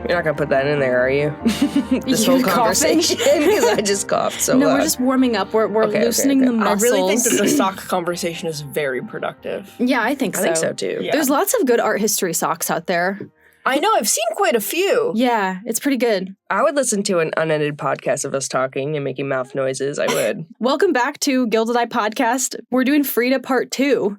You're not going to put that in there, are you? This whole conversation? Because I just coughed so No, loud. we're just warming up. We're loosening the muscles. I really think that the sock conversation is very productive. Yeah, I think so. I think so, too. Yeah. There's lots of good art history socks out there. I know, I've seen quite a few. Yeah, it's pretty good. I would listen to an unedited podcast of us talking and making mouth noises. I would. Welcome back to Gilded Eye Podcast. We're doing Frida Part 2.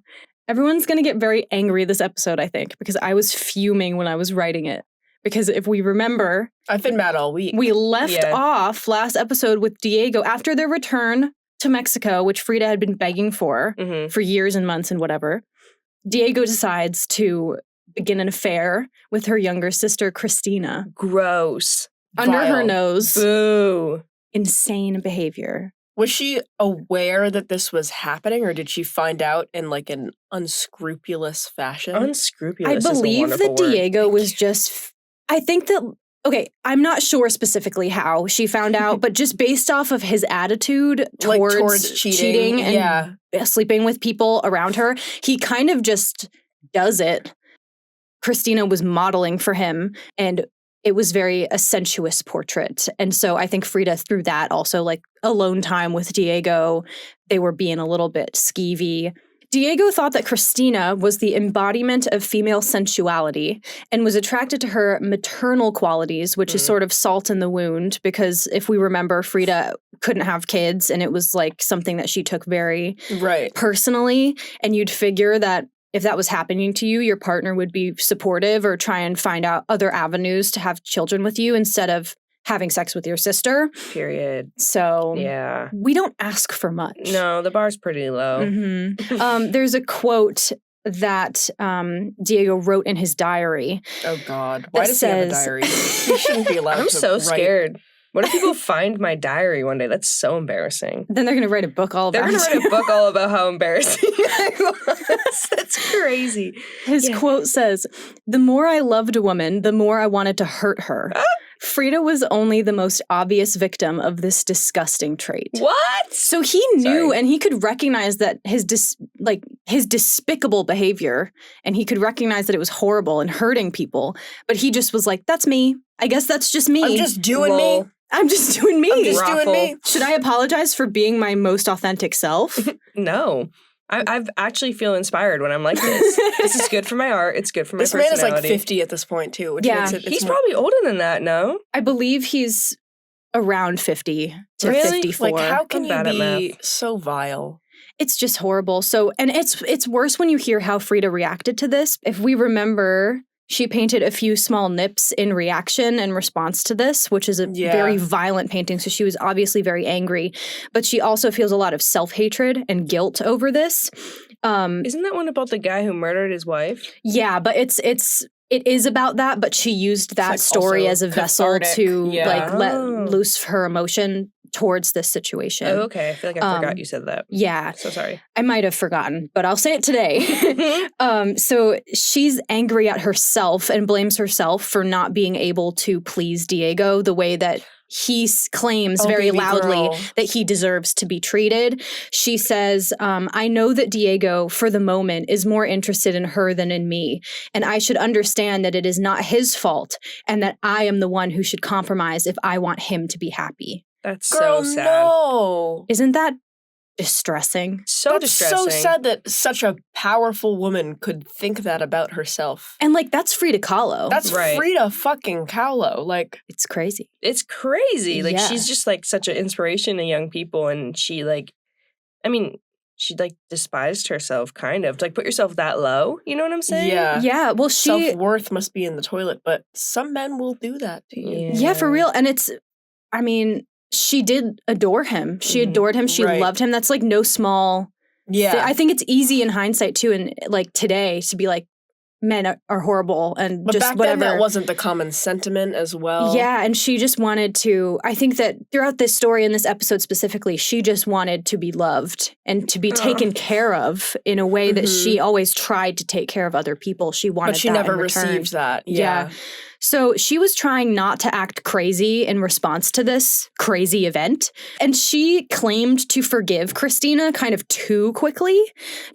Everyone's going to get very angry this episode, I think, because I was fuming when I was writing it. Because if we remember, I've been mad all week. we left off last episode with Diego after their return to Mexico, which Frida had been begging for years and months and whatever. Diego decides to begin an affair with her younger sister, Christina. Gross. Under her Vile. nose. Boo. Insane behavior. Was she aware that this was happening, or did she find out in like an unscrupulous fashion? Unscrupulous I believe is a that wonderful word. Diego was just... I think that... Okay, I'm not sure specifically how she found out, but just based off of his attitude towards cheating and sleeping with people around her, he kind of just does it. Christina was modeling for him, and it was a sensuous portrait. And so I think Frida, through that, also like alone time with Diego, they were being a little bit skeevy. Diego thought that Christina was the embodiment of female sensuality and was attracted to her maternal qualities, which is sort of salt in the wound, because if we remember, Frida couldn't have kids, and it was like something that she took very personally. And you'd figure that if that was happening to you, your partner would be supportive or try and find out other avenues to have children with you instead of having sex with your sister. Period. So yeah, we don't ask for much. No, the bar's pretty low. There's a quote that Diego wrote in his diary. Oh, God. Why does he have a diary? He shouldn't be allowed I'm to so write. scared. What if people find my diary one day? That's so embarrassing. Then they're going to write a book all about it. They're going to write a book all about how embarrassing I was. That's crazy. His quote says, "The more I loved a woman, the more I wanted to hurt her. Frida was only the most obvious victim of this disgusting trait." What? So he knew and he could recognize that his despicable behavior, and he could recognize that it was horrible and hurting people, but he just was like, that's me. I guess that's just me. I'm just doing me. I'm just doing me. I'm just doing me. Should I apologize for being my most authentic self? No. I actually feel inspired when I'm like this. This is good for my art. It's good for my personality. This man is like 50 at this point, too. Which makes it, he's probably older than that, no? I believe he's around 50 to Really? 54. Like, how can I'm bad you at be math. so vile? It's just horrible. So, and it's worse when you hear how Frida reacted to this. If we remember, she painted a few small nips in reaction and response to this, which is a very violent painting. So she was obviously very angry, but she also feels a lot of self-hatred and guilt over this. Isn't that one about the guy who murdered his wife? Yeah, but it is about that, but she used that story as a vessel to like let loose her emotion towards this situation. Oh, okay. I feel like I forgot you said that. Yeah. So sorry. I might have forgotten, but I'll say it today. So she's angry at herself and blames herself for not being able to please Diego the way that he claims very loudly that he deserves to be treated. She says, I know that Diego, for the moment, is more interested in her than in me, and I should understand that it is not his fault and that I am the one who should compromise if I want him to be happy. That's Girl, so sad. No. Isn't that distressing? So That's distressing. so sad that such a powerful woman could think that about herself. And like, that's Frida Kahlo. That's Frida fucking Kahlo. Like, it's crazy. It's crazy. Like, Yeah. she's just like such an inspiration to young people. And she like, I mean, she like despised herself kind of. Like, put yourself that low. You know what I'm saying? yeah. Yeah, well, Self-worth must be in the toilet, but some men will do that to you. Yeah, for real. And I mean, she did adore him. She adored him. She loved him. That's like no small thing. I think it's easy in hindsight too, and like today to be like, men are horrible and but just back whatever. then that wasn't the common sentiment as well. Yeah, and she just wanted to, I think that throughout this story and this episode specifically, she just wanted to be loved and to be taken care of in a way that she always tried to take care of other people. She wanted but she that never in return. received that. Yeah. So she was trying not to act crazy in response to this crazy event. And she claimed to forgive Christina kind of too quickly,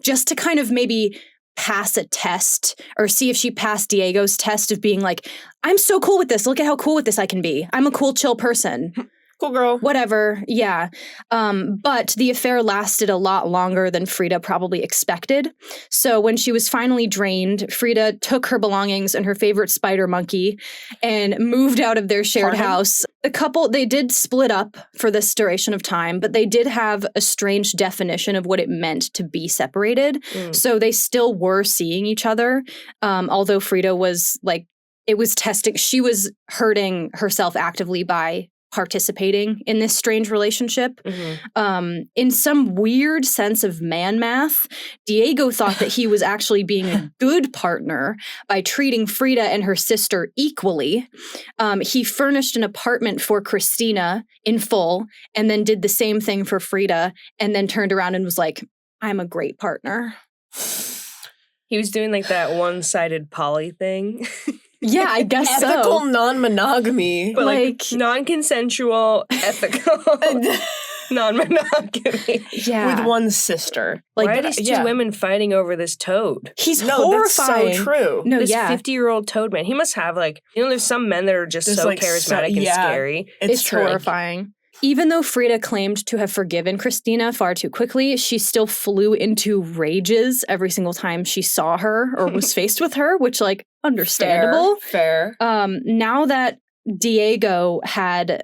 just to kind of maybe pass a test or see if she passed Diego's test of being like, I'm so cool with this. Look at how cool with this I can be. I'm a cool, chill person. Cool girl. Whatever. Yeah. But the affair lasted a lot longer than Frida probably expected. So when she was finally drained, Frida took her belongings and her favorite spider monkey and moved out of their shared house. The couple, they did split up for this duration of time, but they did have a strange definition of what it meant to be separated. So they still were seeing each other. Although Frida was like, it was testing, she was hurting herself actively by participating in this strange relationship. In some weird sense of man math, Diego thought that he was actually being a good partner by treating Frida and her sister equally. He furnished an apartment for Christina in full and then did the same thing for Frida and then turned around and was like, I'm a great partner. He was doing like that one-sided poly thing. Yeah, I guess ethical so. non-monogamy. But like non-consensual, ethical non-monogamy. Yeah. With one sister. Like, why are these two women fighting over this toad? He's horrifying. That's so true. No, this 50-year-old toad man. He must have like, there's some men that are just so like charismatic and scary. It's horrifying. Even though Frida claimed to have forgiven Christina far too quickly, she still flew into rages every single time she saw her or was faced with her, which, like, understandable. Fair. Now that Diego had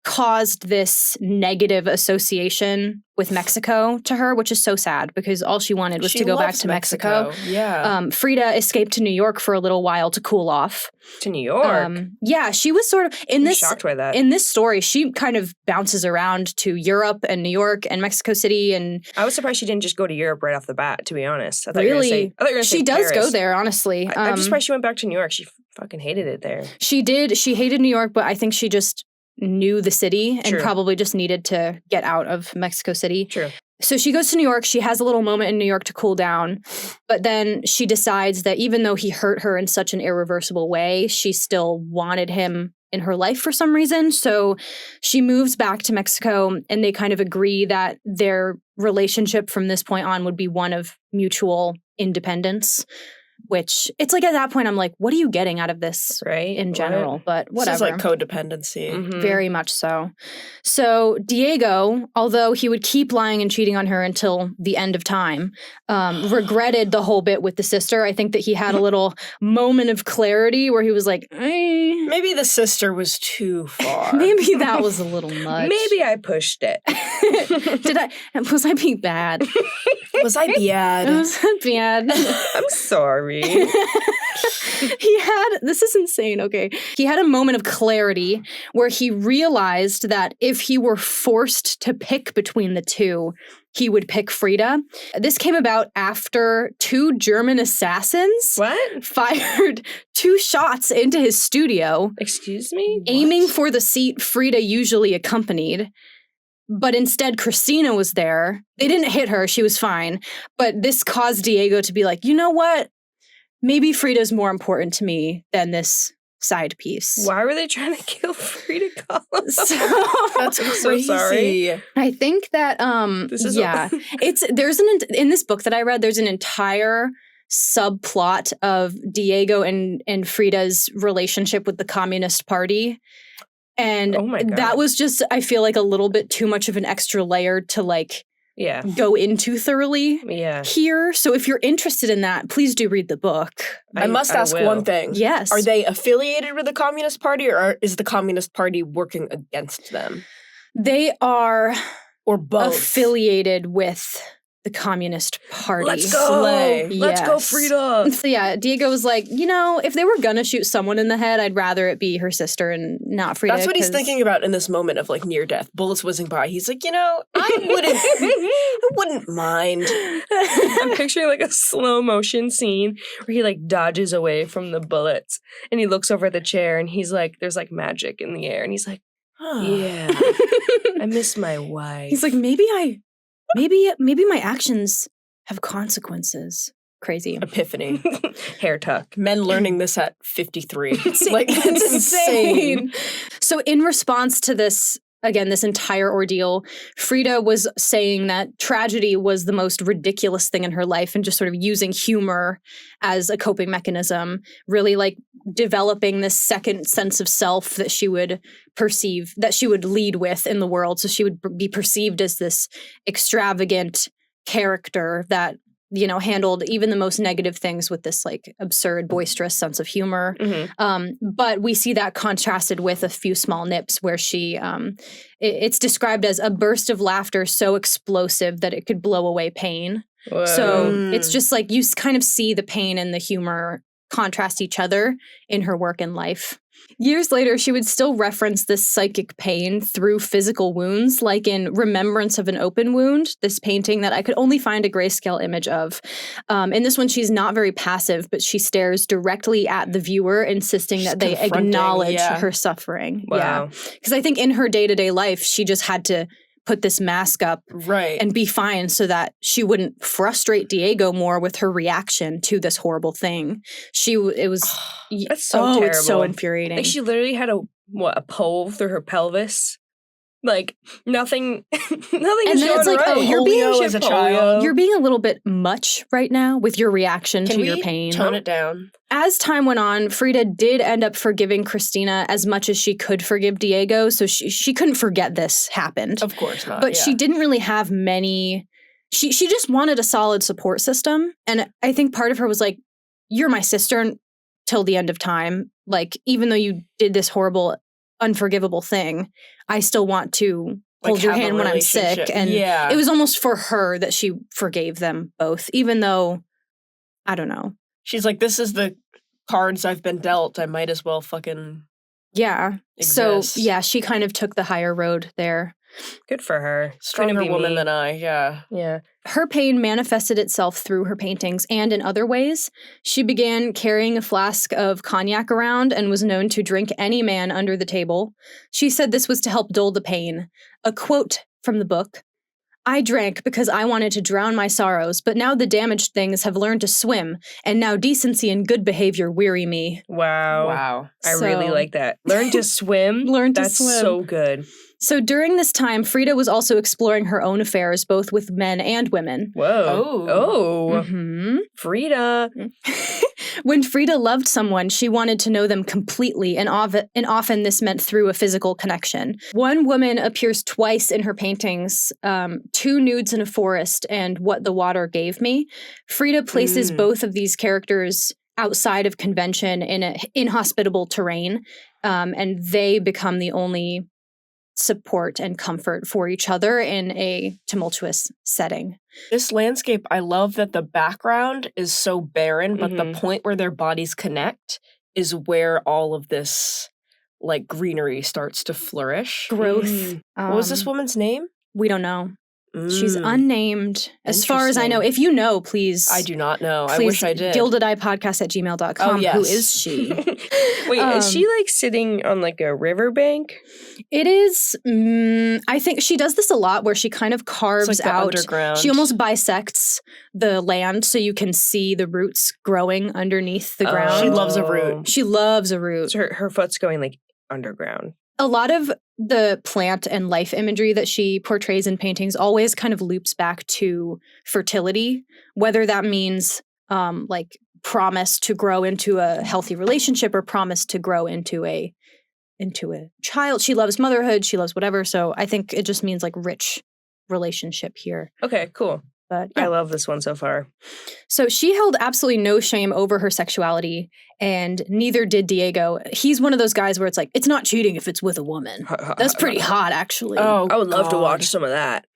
caused this negative association with Mexico to her, which is so sad because all she wanted was to go back to Mexico. Yeah. Frida escaped to New York for a little while to cool off. To New York? Yeah, she was sort of I'm shocked by that. In this story, she kind of bounces around to Europe and New York and Mexico City. And I was surprised she didn't just go to Europe right off the bat, to be honest. I thought really? You were gonna say she does Paris. go there, honestly. I'm just surprised she went back to New York. She fucking hated it there. She did. She hated New York, but I think she just knew the city and probably just needed to get out of Mexico City. True. So she goes to New York. She has a little moment in New York to cool down. But then she decides that even though he hurt her in such an irreversible way, she still wanted him in her life for some reason. So she moves back to Mexico and they kind of agree that their relationship from this point on would be one of mutual independence. Which, it's like at that point, I'm like, what are you getting out of this in general? Right. But whatever. This is like codependency. Very much so. So Diego, although he would keep lying and cheating on her until the end of time, regretted the whole bit with the sister. I think that he had a little moment of clarity where he was like, maybe the sister was too far. Maybe that was a little much. Maybe I pushed it. Was I being bad? Was I bad? Was I bad? I'm sorry. This is insane, okay. He had a moment of clarity where he realized that if he were forced to pick between the two, he would pick Frida. This came about after 2 German assassins fired 2 shots into his studio. Excuse me? Aiming for the seat Frida usually accompanied. But instead, Christina was there. They didn't hit her. She was fine. But this caused Diego to be like, you know what? Maybe Frida's more important to me than this side piece. Why were they trying to kill Frida Kahlo? That's I'm so sorry. I think that in this book that I read, there's an entire subplot of Diego and Frida's relationship with the Communist Party. And that was just, I feel like, a little bit too much of an extra layer to like go into thoroughly here. So if you're interested in that, please do read the book. I must ask one thing. Yes. Are they affiliated with the Communist Party or is the Communist Party working against them? They are both affiliated with the Communist Party. Let's go. Let's go, Frida. So yeah, Diego was like, if they were gonna shoot someone in the head, I'd rather it be her sister and not Frida. That's what he's thinking about in this moment of like near death, bullets whizzing by. He's like, I wouldn't mind. I'm picturing like a slow motion scene where he like dodges away from the bullets and he looks over at the chair and he's like, there's like magic in the air and he's like, yeah, I miss my wife. He's like, maybe my actions have consequences. Crazy. Epiphany. Hair tuck. Men learning this at 53. Like, it's insane. So in response to this again, this entire ordeal, Frida was saying that tragedy was the most ridiculous thing in her life and just sort of using humor as a coping mechanism, really like developing this second sense of self that she would perceive, that she would lead with in the world. So she would be perceived as this extravagant character that, you know, handled even the most negative things with this like absurd, boisterous sense of humor. But we see that contrasted with a few small nips where she, it's described as a burst of laughter so explosive that it could blow away pain. Whoa. So it's just like you kind of see the pain and the humor contrast each other in her work and life. Years later, she would still reference this psychic pain through physical wounds, like in Remembrance of an Open Wound, this painting that I could only find a grayscale image of. In this one, she's not very passive, but she stares directly at the viewer, insisting that they acknowledge her suffering. Wow. Yeah. Because I think in her day-to-day life, she just had to put this mask up and be fine so that she wouldn't frustrate Diego more with her reaction to this horrible thing. It was that's so terrible. It's so infuriating. Like she literally had a pole through her pelvis. Like nothing and is then going it's like, right. oh, you're being as a child. You're being a little bit much right now with your reaction to your pain. Tone it down. As time went on, Frida did end up forgiving Christina as much as she could forgive Diego, so she couldn't forget this happened. Of course not. But she didn't really have many. She just wanted a solid support system, and I think part of her was like, "You're my sister till the end of time. Like, even though you did this horrible, unforgivable thing, I still want to hold your hand when I'm sick." And it was almost for her that she forgave them both, even though, I don't know. She's like, this is the cards I've been dealt. I might as well fucking exist. So, yeah, she kind of took the higher road there. Good for her. Stronger woman than I, yeah. Her pain manifested itself through her paintings and in other ways. She began carrying a flask of cognac around and was known to drink any man under the table. She said this was to help dull the pain. A quote from the book: "I drank because I wanted to drown my sorrows, but now the damaged things have learned to swim, and now decency and good behavior weary me." Wow. I really like that. Learn to swim? That's so good. So during this time, Frida was also exploring her own affairs, both with men and women. Whoa. Oh. Frida. When Frida loved someone, she wanted to know them completely, and often this meant through a physical connection. One woman appears twice in her paintings, Two Nudes in a Forest and What the Water Gave Me. Frida places both of these characters outside of convention in an inhospitable terrain, and they become the only support and comfort for each other in a tumultuous setting. This landscape, I love that the background is so barren, but the point where their bodies connect is where all of this like greenery starts to flourish. Growth. What was this woman's name? We don't know. She's unnamed. As far as I know. If you know, please. I do not know. Please, I wish I did. gildedeyepodcast@gmail.com. Oh, yes. Who is she? Wait, is she like sitting on like a riverbank? It is. I think she does this a lot where she kind of carves like out. Underground. She almost bisects the land so you can see the roots growing underneath the ground. She loves a root. She loves a root. So her foot's going like underground. A lot of the plant and life imagery that she portrays in paintings always kind of loops back to fertility, whether that means like promise to grow into a healthy relationship or promise to grow into a child. She loves motherhood. She loves whatever. So I think it just means like rich relationship here. Okay, cool. But yeah. I love this one so far. So she held absolutely no shame over her sexuality, and neither did Diego. He's one of those guys where it's like, it's not cheating if it's with a woman. That's pretty hot, actually. Oh, I would love to watch some of that.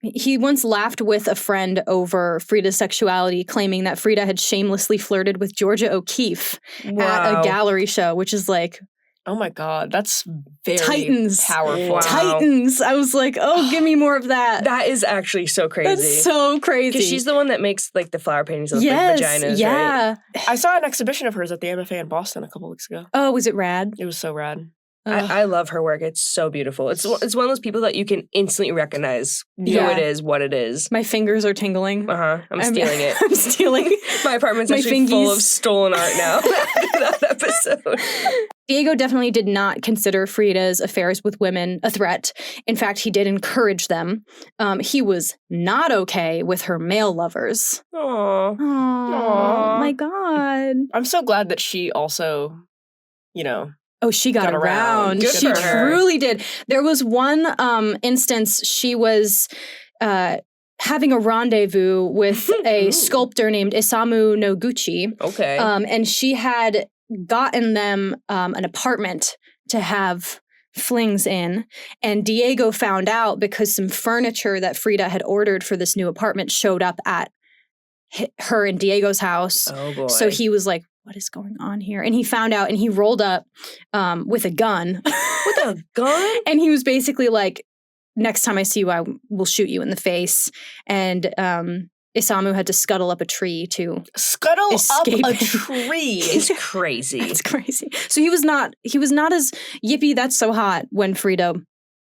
He once laughed with a friend over Frida's sexuality, claiming that Frida had shamelessly flirted with Georgia O'Keeffe at a gallery show, which is like, oh my God, that's very Titans. powerful. Wow. Titans. I was like, oh, give me more of that. That is actually so crazy. That's so crazy. Because she's the one that makes like the flower paintings of like vaginas, yeah. right? I saw an exhibition of hers at the MFA in Boston a couple weeks ago. Oh, was it rad? It was so rad. I love her work. It's so beautiful. It's one of those people that you can instantly recognize who it is, what it is. My fingers are tingling. I'm stealing it. I'm stealing. My apartment's actually full of stolen art now after that episode. Diego definitely did not consider Frida's affairs with women a threat. In fact, he did encourage them. He was not okay with her male lovers. Aww. Aww, my God. I'm so glad that she also, Oh, she got around. Good She for her. truly did. There was one instance she was having a rendezvous with a sculptor named Isamu Noguchi. Okay. And she had gotten them an apartment to have flings in. And Diego found out because some furniture that Frida had ordered for this new apartment showed up at her and Diego's house. Oh, boy. So he was like, what is going on here? And he found out and he rolled up with a gun. With a gun? And he was basically like, next time I see you, I will shoot you in the face. And Isamu had to scuttle up a tree to escape up a tree. It's crazy. It's crazy. So he was not as yippee, that's so hot when Frida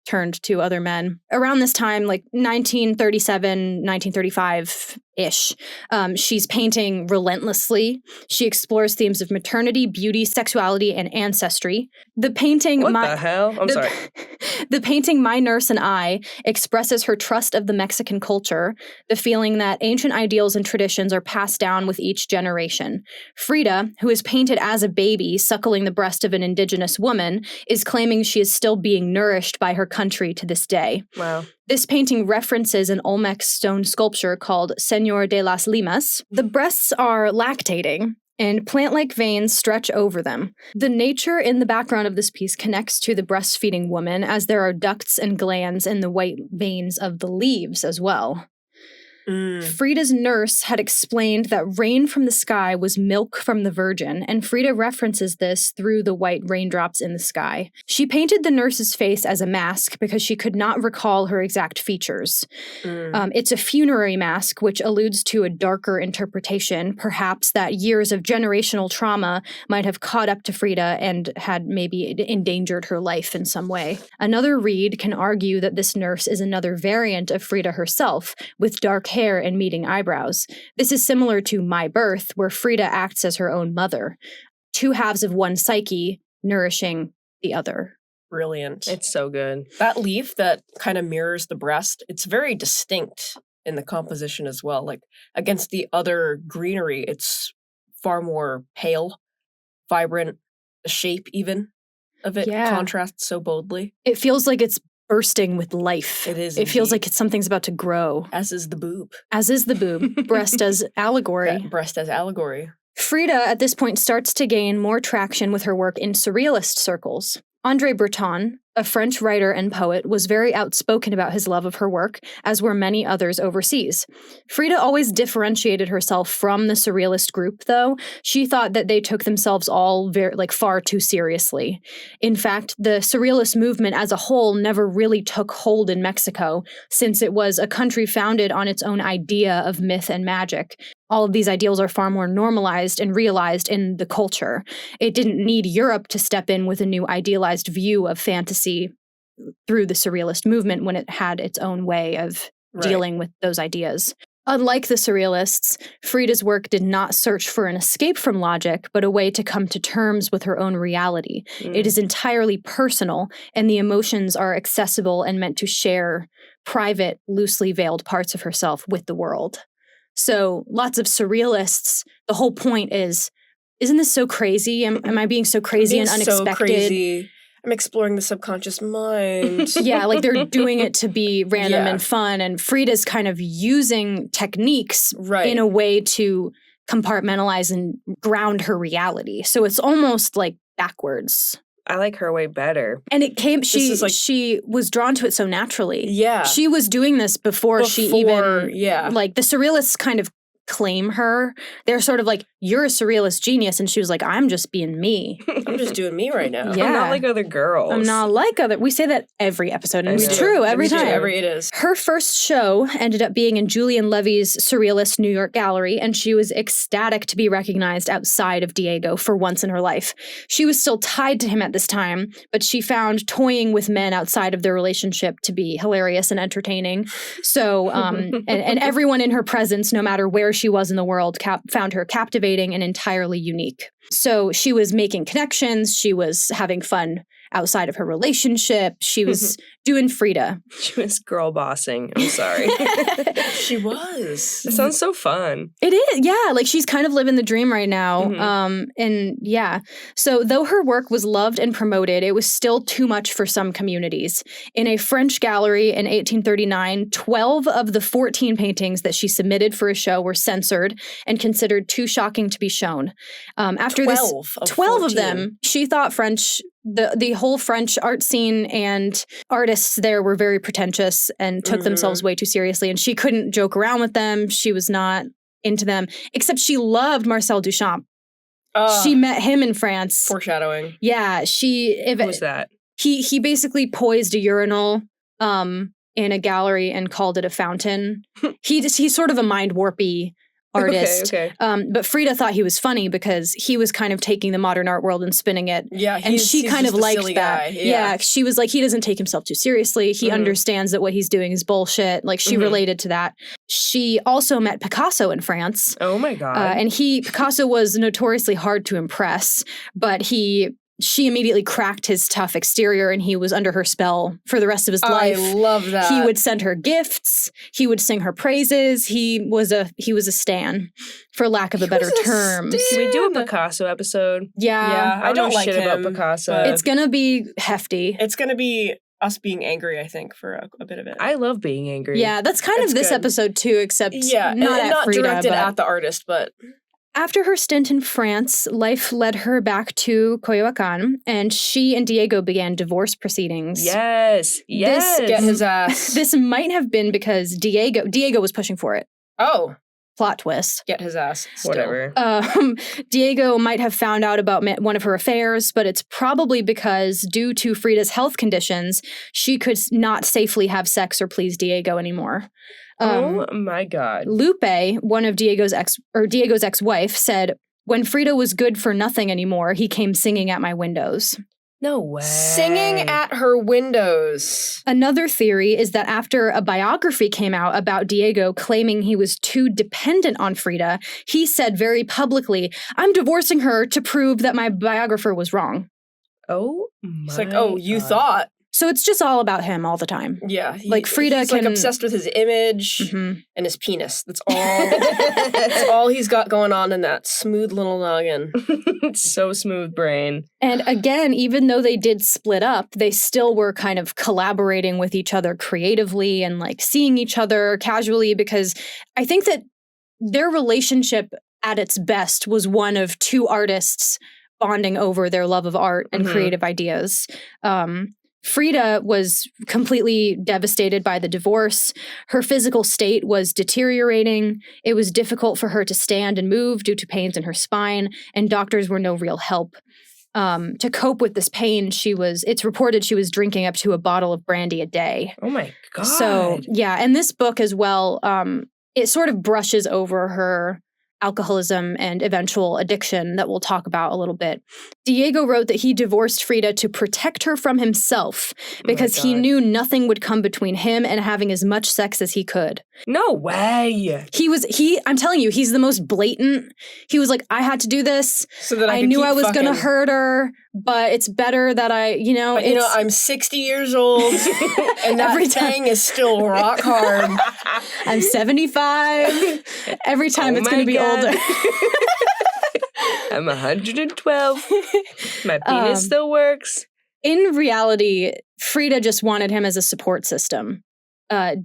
turned to other men. Around this time, like 1937, 1935-ish, she's painting relentlessly. She explores themes of maternity, beauty, sexuality, and ancestry. The painting... What the hell? I'm sorry. The painting My Nurse and I expresses her trust of the Mexican culture, the feeling that ancient ideals and traditions are passed down with each generation. Frida, who is painted as a baby suckling the breast of an indigenous woman, is claiming she is still being nourished by her country to this day. Wow. This painting references an Olmec stone sculpture called Señor de las Limas. The breasts are lactating, and plant-like veins stretch over them. The nature in the background of this piece connects to the breastfeeding woman, as there are ducts and glands in the white veins of the leaves as well. Frida's nurse had explained that rain from the sky was milk from the Virgin, and Frida references this through the white raindrops in the sky. She painted the nurse's face as a mask because she could not recall her exact features. It's a funerary mask, which alludes to a darker interpretation, perhaps that years of generational trauma might have caught up to Frida and had maybe endangered her life in some way. Another read can argue that this nurse is another variant of Frida herself, with dark hair and meeting eyebrows. This is similar to My Birth, where Frida acts as her own mother. Two halves of one psyche nourishing the other. Brilliant. It's so good. That leaf that kind of mirrors the breast, it's very distinct in the composition as well. Like against the other greenery, it's far more pale, vibrant, the shape even of it contrasts so boldly. It feels like it's bursting with life. It is. It feels like something's about to grow. As is the boob. As is the boob. Breast as allegory. Breast as allegory. Frida, at this point, starts to gain more traction with her work in surrealist circles. André Breton, a French writer and poet, was very outspoken about his love of her work, as were many others overseas. Frida always differentiated herself from the surrealist group, though. She thought that they took themselves all far too seriously. In fact, the surrealist movement as a whole never really took hold in Mexico, since it was a country founded on its own idea of myth and magic. All of these ideals are far more normalized and realized in the culture. It didn't need Europe to step in with a new idealized view of fantasy through the surrealist movement when it had its own way of dealing with those ideas. Unlike the surrealists, Frida's work did not search for an escape from logic, but a way to come to terms with her own reality. It is entirely personal, and the emotions are accessible and meant to share private, loosely veiled parts of herself with the world. So lots of surrealists, the whole point is, isn't this so crazy? Am I being so crazy and unexpected? So crazy. I'm exploring the subconscious mind. Yeah, like they're doing it to be random and fun. And Frida's kind of using techniques in a way to compartmentalize and ground her reality. So it's almost like backwards. I like her way better. And it came, she was drawn to it so naturally. Yeah. She was doing this before she even, like the surrealists kind of claim her. They're sort of like, you're a surrealist genius. And she was like, I'm just being me. I'm just doing me right now. Yeah. I'm not like other girls. I'm not like other. We say that every episode, and it's true every time. It is. Her first show ended up being in Julian Levy's Surrealist New York Gallery, and she was ecstatic to be recognized outside of Diego for once in her life. She was still tied to him at this time, but she found toying with men outside of their relationship to be hilarious and entertaining. So, and everyone in her presence, no matter where she was in the world, found her captivating captivating and entirely unique. So she was making connections. She was having fun outside of her relationship. She was doing Frida. She was girl bossing. I'm sorry. She was. It sounds so fun. It is. Yeah. Like she's kind of living the dream right now. And yeah. So though her work was loved and promoted, it was still too much for some communities. In a French gallery in 1839, 12 of the 14 paintings that she submitted for a show were censored and considered too shocking to be shown. After 12 of them, she thought the whole French art scene and artists there were very pretentious and took themselves way too seriously. And she couldn't joke around with them. She was not into them, except she loved Marcel Duchamp. She met him in France. Foreshadowing. Yeah. Who was that? He basically poised a urinal in a gallery and called it a fountain. He's sort of a mind warpy artist. Okay. But Frida thought he was funny because he was kind of taking the modern art world and spinning it. Yeah, and she kind of liked that. Guy. Yeah, she was like, he doesn't take himself too seriously. He understands that what he's doing is bullshit. Like she related to that. She also met Picasso in France. Oh my God. And Picasso was notoriously hard to impress, but she immediately cracked his tough exterior and he was under her spell for the rest of his life. I love that. He would send her gifts. He would sing her praises. He was a stan, for lack of a better term. Can we do a Picasso episode? Yeah. I don't like shit him, about Picasso. It's going to be hefty. It's going to be us being angry, I think, for a bit of it. I love being angry. Yeah, that's kind of this episode too, except not Frida, directed at the artist, but... After her stint in France, life led her back to Coyoacán, and she and Diego began divorce proceedings. Yes. Get his ass. This might have been because Diego was pushing for it. Oh. Plot twist. Get his ass. Still. Whatever. Diego might have found out about one of her affairs, but it's probably because due to Frida's health conditions, she could not safely have sex or please Diego anymore. Oh my God. Lupe, one of Diego's ex-wife, said, "When Frida was good for nothing anymore, he came singing at my windows." No way. Singing at her windows. Another theory is that after a biography came out about Diego claiming he was too dependent on Frida, he said very publicly, "I'm divorcing her to prove that my biographer was wrong." Oh my It's like, oh, you thought. So it's just all about him all the time. Yeah. Like Frida he's can... like obsessed with his image and his penis. That's all. That's all he's got going on in that smooth little noggin. It's so smooth brain. And again, even though they did split up, they still were kind of collaborating with each other creatively and like seeing each other casually, because I think that their relationship at its best was one of two artists bonding over their love of art and creative ideas. Frida was completely devastated by the divorce. Her physical state was deteriorating. It was difficult for her to stand and move due to pains in her spine, and doctors were no real help. To cope with this pain, it's reported she was drinking up to a bottle of brandy a day. Oh my God. So, yeah, and this book as well, it sort of brushes over her alcoholism and eventual addiction that we'll talk about a little bit. Diego wrote that he divorced Frida to protect her from himself because he knew nothing would come between him and having as much sex as he could. No way. I'm telling you, he's the most blatant. He was like, I had to do this. So that I knew I was going to hurt her, but it's better that that I'm 60 years old and that thing is still rock hard. I'm 75. Every time it's going to be older. I'm 112. My penis still works. In reality, Frida just wanted him as a support system.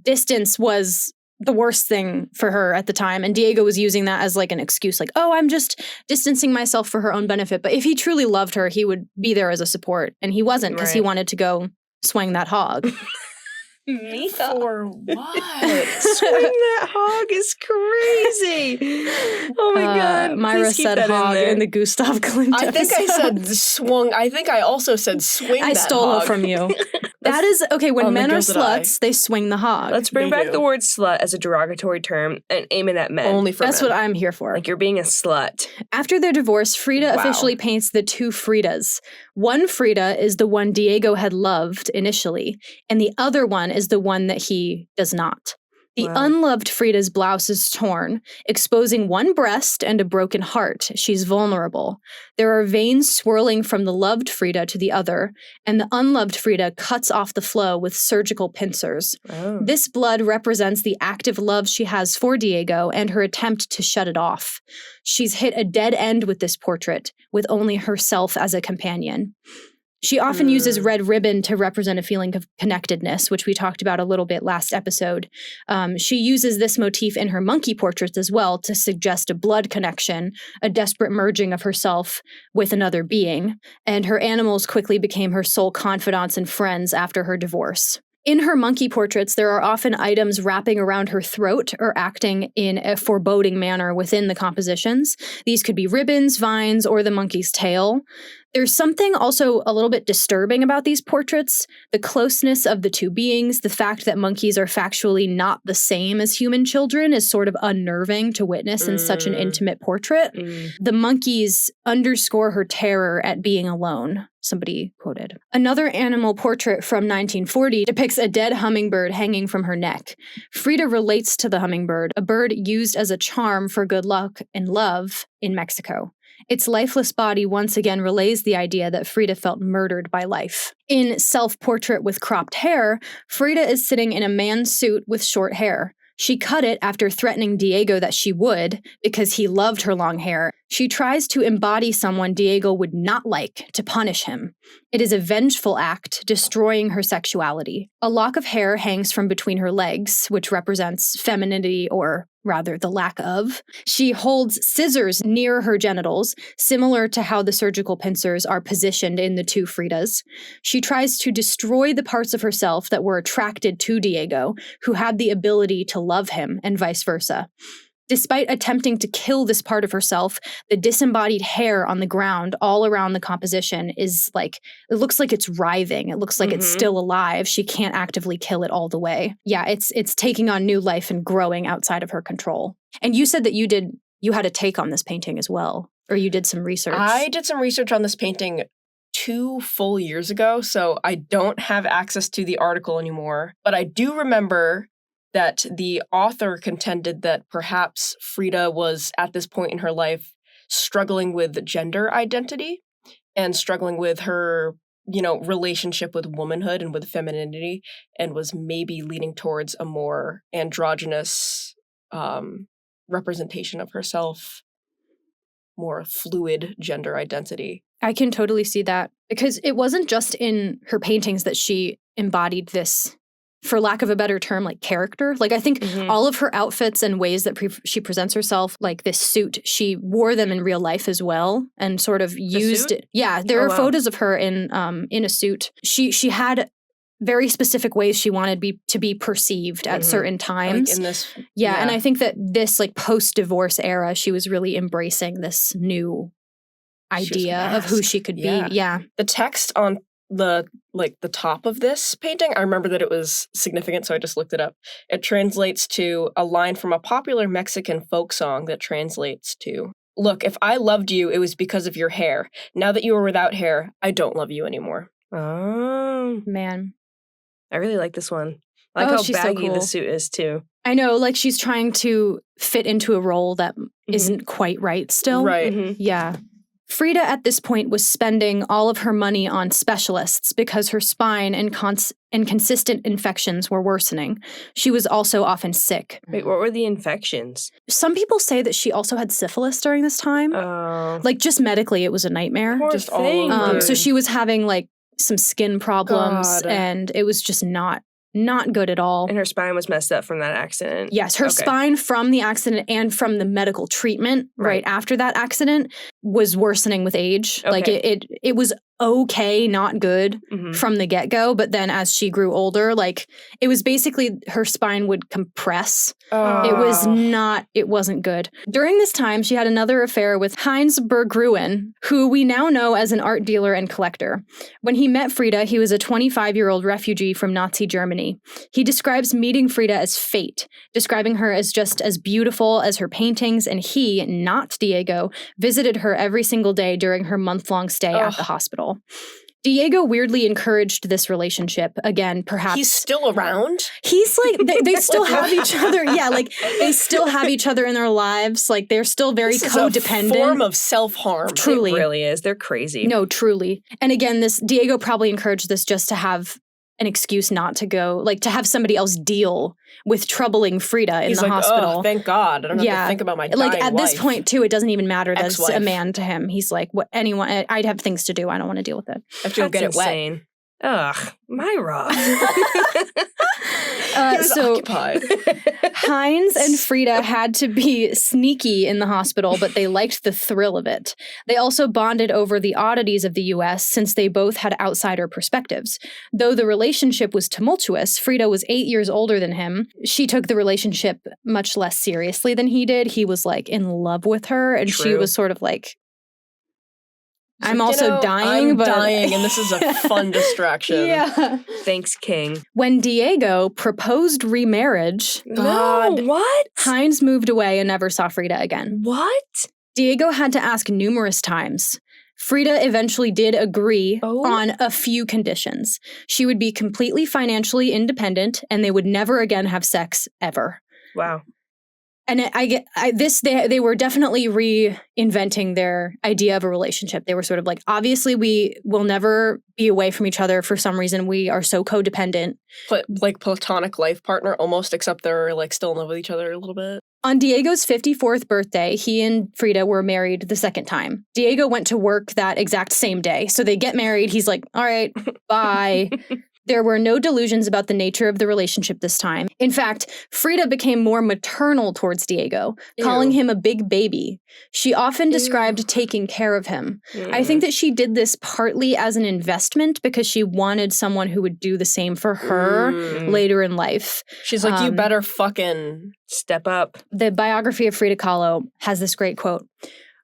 Distance was the worst thing for her at the time, and Diego was using that as like an excuse, like, oh, I'm just distancing myself for her own benefit. But if he truly loved her, he would be there as a support, and he wasn't, because he wanted to go swing that hog. For what? Swing that hog is crazy. Oh my God. Myra said hog in the Gustav Klimt I think I said swung. I think I also said swing I that stole hog. it from you. That is, okay, when men are sluts, they swing the hog. Let's bring back the word slut as a derogatory term and aim it at men. Only for That's men. what I'm here for. Like, you're being a slut. After their divorce, Frida officially paints the two Fridas. One Frida is the one Diego had loved initially, and the other one is the one that he does not. The unloved Frida's blouse is torn, exposing one breast and a broken heart. She's vulnerable. There are veins swirling from the loved Frida to the other, and the unloved Frida cuts off the flow with surgical pincers. Oh. This blood represents the active love she has for Diego and her attempt to shut it off. She's hit a dead end with this portrait, with only herself as a companion. She often uses red ribbon to represent a feeling of connectedness, which we talked about a little bit last episode. She uses this motif in her monkey portraits as well to suggest a blood connection, a desperate merging of herself with another being, and her animals quickly became her sole confidants and friends after her divorce. In her monkey portraits, there are often items wrapping around her throat or acting in a foreboding manner within the compositions. These could be ribbons, vines, or the monkey's tail. There's something also a little bit disturbing about these portraits, the closeness of the two beings, the fact that monkeys are factually not the same as human children is sort of unnerving to witness in such an intimate portrait. The monkeys underscore her terror at being alone, somebody quoted. Another animal portrait from 1940 depicts a dead hummingbird hanging from her neck. Frida relates to the hummingbird, a bird used as a charm for good luck and love in Mexico. Its lifeless body once again relays the idea that Frida felt murdered by life. In Self-Portrait with Cropped Hair, Frida is sitting in a man's suit with short hair. She cut it after threatening Diego that she would, because he loved her long hair. She tries to embody someone Diego would not like to punish him. It is a vengeful act, destroying her sexuality. A lock of hair hangs from between her legs, which represents femininity, or rather the lack of. She holds scissors near her genitals, similar to how the surgical pincers are positioned in the two Fridas. She tries to destroy the parts of herself that were attracted to Diego, who had the ability to love him, and vice versa. Despite attempting to kill this part of herself, the disembodied hair on the ground all around the composition is like, it looks like it's writhing. It looks like it's still alive. She can't actively kill it all the way. Yeah, it's taking on new life and growing outside of her control. And you said that you had a take on this painting as well, or you did some research. I did some research on this painting 2 full years ago, so I don't have access to the article anymore. But I do remember that the author contended that perhaps Frida was, at this point in her life, struggling with gender identity and struggling with her, relationship with womanhood and with femininity, and was maybe leaning towards a more androgynous representation of herself, more fluid gender identity. I can totally see that, because it wasn't just in her paintings that she embodied this, for lack of a better term, like character. Like, I think all of her outfits and ways that she presents herself, like this suit, she wore them in real life as well, and sort of used it. Yeah, there are photos of her in a suit. She had very specific ways she wanted to be perceived at certain times. Like in this, and I think that this like post-divorce era, she was really embracing this new idea of who she could be. Yeah. The text on the top of this painting, I remember that it was significant, so I just looked it up. It translates to a line from a popular Mexican folk song that translates to, "Look, if I loved you, it was because of your hair. Now that you are without hair, I don't love you anymore." Oh, man. I really like this one. I like how baggy the suit is, too. I know, like she's trying to fit into a role that isn't quite right still. Right. Yeah. Frida at this point was spending all of her money on specialists because her spine and consistent infections were worsening. She was also often sick. Wait, what were the infections? Some people say that she also had syphilis during this time. Oh. Like, just medically, it was a nightmare. Poor just thing. all over. So she was having, like, some skin problems, and it was just not good at all. And her spine was messed up from that accident. Yes, her spine from the accident and from the medical treatment right after that accident was worsening with age. Okay. Like it was okay, not good from the get-go, but then as she grew older, like it was basically her spine would compress. It wasn't good. During this time, she had another affair with Heinz Berggruen, who we now know as an art dealer and collector. When he met Frida, he was a 25-year-old refugee from Nazi Germany. He describes meeting Frida as fate, describing her as just as beautiful as her paintings, and he, not Diego, visited her every single day during her month-long stay at the hospital. Diego weirdly encouraged this relationship. Again, perhaps... He's still around? He's like, they still have each other. Yeah, like, they still have each other in their lives. Like, they're still very codependent. This is a form of self-harm. Truly. It really is. They're crazy. No, truly. And again, Diego probably encouraged this just to have an excuse not to go, like to have somebody else deal with troubling Frida in the hospital. Oh, thank God. I don't have to think about my dying Like at this wife. point too, it doesn't even matter that it's Ex-wife. a man to him. He's like, what anyone, I'd have things to do. I don't want to deal with it. I have to go get it wet. Ugh, Myra. He was occupied. Hines and Frida had to be sneaky in the hospital, but they liked the thrill of it. They also bonded over the oddities of the U.S. since they both had outsider perspectives. Though the relationship was tumultuous, Frida was 8 years older than him. She took the relationship much less seriously than he did. He was like in love with her, and she was sort of like, I'm also dying, but and this is a fun distraction. Yeah. Thanks, King. When Diego proposed remarriage, No, what? Hines moved away and never saw Frida again. What? Diego had to ask numerous times. Frida eventually did agree on a few conditions. She would be completely financially independent, and they would never again have sex ever. Wow. And they were definitely reinventing their idea of a relationship. They were sort of like, obviously, we will never be away from each other for some reason. We are so codependent. But like platonic life partner almost, except they're like still in love with each other a little bit. On Diego's 54th birthday, he and Frida were married the second time. Diego went to work that exact same day. So they get married. He's like, all right, bye. There were no delusions about the nature of the relationship this time. In fact, Frida became more maternal towards Diego, calling him a big baby. She often described taking care of him. I think that she did this partly as an investment because she wanted someone who would do the same for her later in life. She's like, you better fucking step up. The biography of Frida Kahlo has this great quote.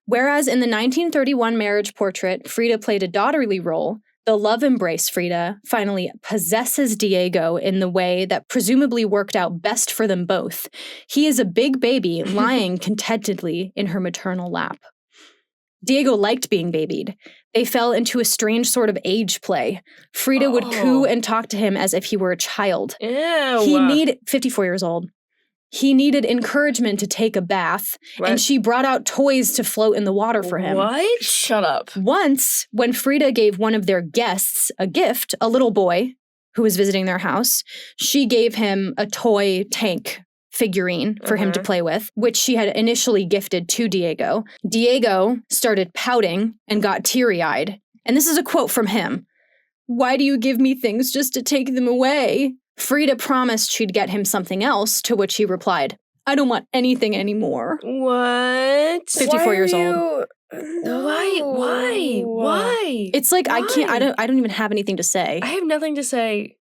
Whereas in the 1931 marriage portrait, Frida played a daughterly role, the love embrace Frida finally possesses Diego in the way that presumably worked out best for them both. He is a big baby lying contentedly in her maternal lap. Diego liked being babied. They fell into a strange sort of age play. Frida would coo and talk to him as if he were a child. Ew. He needed 54 years old. He needed encouragement to take a bath, and she brought out toys to float in the water for him. What? Shut up. Once, when Frida gave one of their guests a gift, a little boy who was visiting their house, she gave him a toy tank figurine for him to play with, which she had initially gifted to Diego. Diego started pouting and got teary-eyed. And this is a quote from him. "Why do you give me things just to take them away?" Frida promised she'd get him something else, to which he replied, "I don't want anything anymore." What? 54 years old. No. Why? It's like, I don't even have anything to say. I have nothing to say.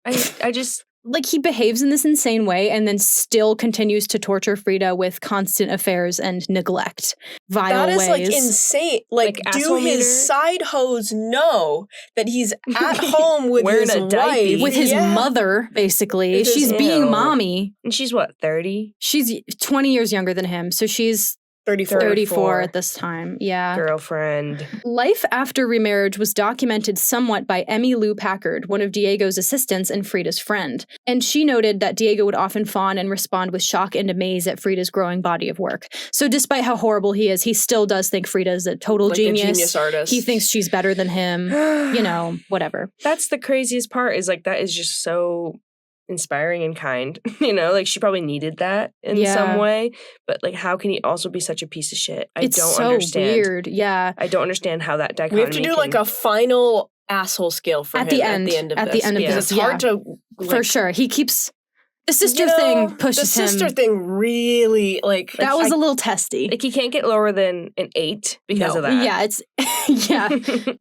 I just... Like, he behaves in this insane way and then still continues to torture Frida with constant affairs and neglect. Vile ways. That is, like, insane. Like do asshole his meter? side hoes know that he's at home with Wearing his a diaper. wife? With his mother, basically. With his- She's being Ew. mommy. And she's what, 30? She's 20 years younger than him, so she's 34 at this time. Yeah. Girlfriend. Life after remarriage was documented somewhat by Emmy Lou Packard, one of Diego's assistants and Frida's friend. And she noted that Diego would often fawn and respond with shock and amaze at Frida's growing body of work. So despite how horrible he is, he still does think Frida is a total genius. A genius artist. He thinks she's better than him. You know, whatever. That's the craziest part, is like, that is just so inspiring and kind. You know, like, she probably needed that in some way, but like, how can he also be such a piece of shit? It's don't so understand. Weird. Yeah. I don't understand how that dichotomy We have to do like a final asshole scale for At him the end of of this. this, because it's hard to for sure. He keeps the sister thing pushes him. The sister thing really that was a little testy. Like, he can't get lower than an 8 because of that. Yeah, it's yeah.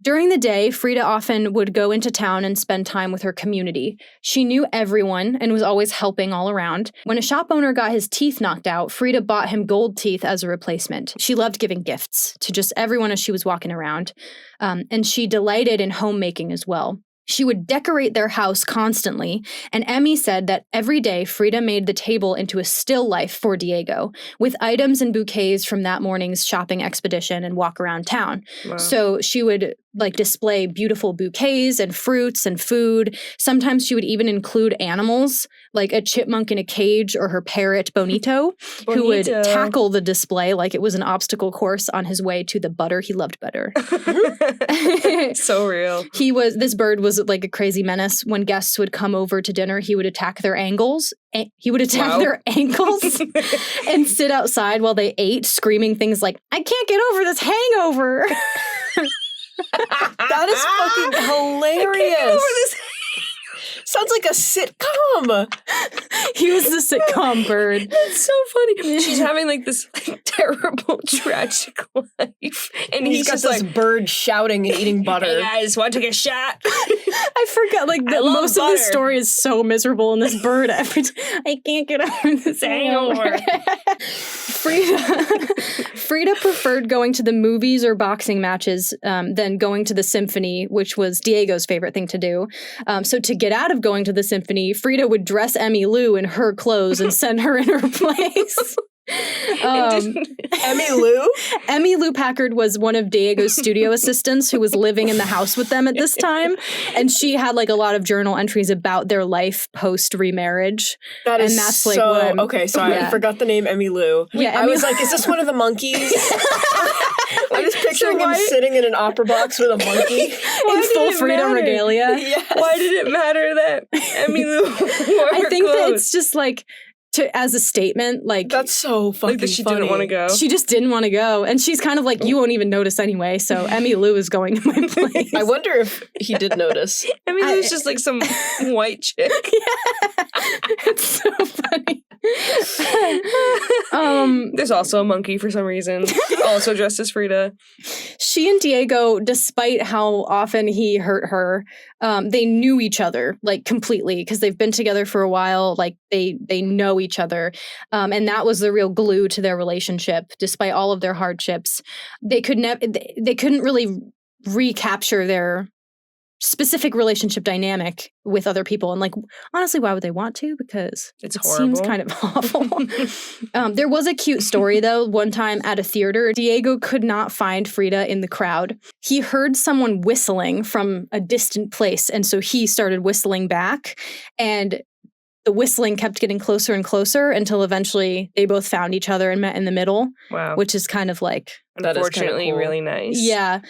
During the day, Frida often would go into town and spend time with her community. She knew everyone and was always helping all around. When a shop owner got his teeth knocked out, Frida bought him gold teeth as a replacement. She loved giving gifts to just everyone as she was walking around. And she delighted in homemaking as well. She would decorate their house constantly, and Emmy said that every day Frida made the table into a still life for Diego, with items and bouquets from that morning's shopping expedition and walk around town. Wow. So she would like display beautiful bouquets and fruits and food. Sometimes she would even include animals, like a chipmunk in a cage or her parrot Bonito, who would tackle the display like it was an obstacle course on his way to the butter he loved better. So real. This bird was like a crazy menace. When guests would come over to dinner, he would attack their ankles. Their ankles and sit outside while they ate, screaming things like, "I can't get over this hangover." That is fucking hilarious. Sounds like a sitcom. He was the sitcom bird. That's so funny. She's having like this like, terrible, tragic life. And he's got this bird shouting and eating butter. Hey guys, want to take a shot? I forgot, like, most of this story is so miserable, and this bird, I can't get over this hangover. Frida preferred going to the movies or boxing matches than going to the symphony, which was Diego's favorite thing to do. So to get out of going to the symphony, Frida would dress Emmy Lou in her clothes and send her in her place. Emmy Lou? Emmy Lou Packard was one of Diego's studio assistants who was living in the house with them at this time. And she had like a lot of journal entries about their life post remarriage. That's like so, okay, sorry, I forgot the name Emmy Lou. Yeah, I was like, is this one of the monkeys? I'm just picturing him sitting in an opera box with a monkey. In full Frida regalia. Yes. Why did it matter that Emmy Lou wore I think clothes? that it's just like, as a statement, like... That's so fucking like she funny. didn't want to go. She just didn't want to go. And she's kind of like, you won't even notice anyway, so Emmy Lou is going to my place. I wonder if he did notice. Emmy Lou's just like some white chick. Yeah. It's so funny. There's also a monkey for some reason, also dressed as Frida. She and Diego, despite how often he hurt her, they knew each other like completely because they've been together for a while. Like they know each other, and that was the real glue to their relationship. Despite all of their hardships, they couldn't really recapture their specific relationship dynamic with other people. And like, honestly, why would they want to? Because it seems kind of awful. There was a cute story though. One time at a theater, Diego could not find Frida in the crowd. He heard someone whistling from a distant place. And so he started whistling back, and the whistling kept getting closer and closer until eventually they both found each other and met in the middle. Wow. Which is kind of like, unfortunately, cool. really nice. Yeah.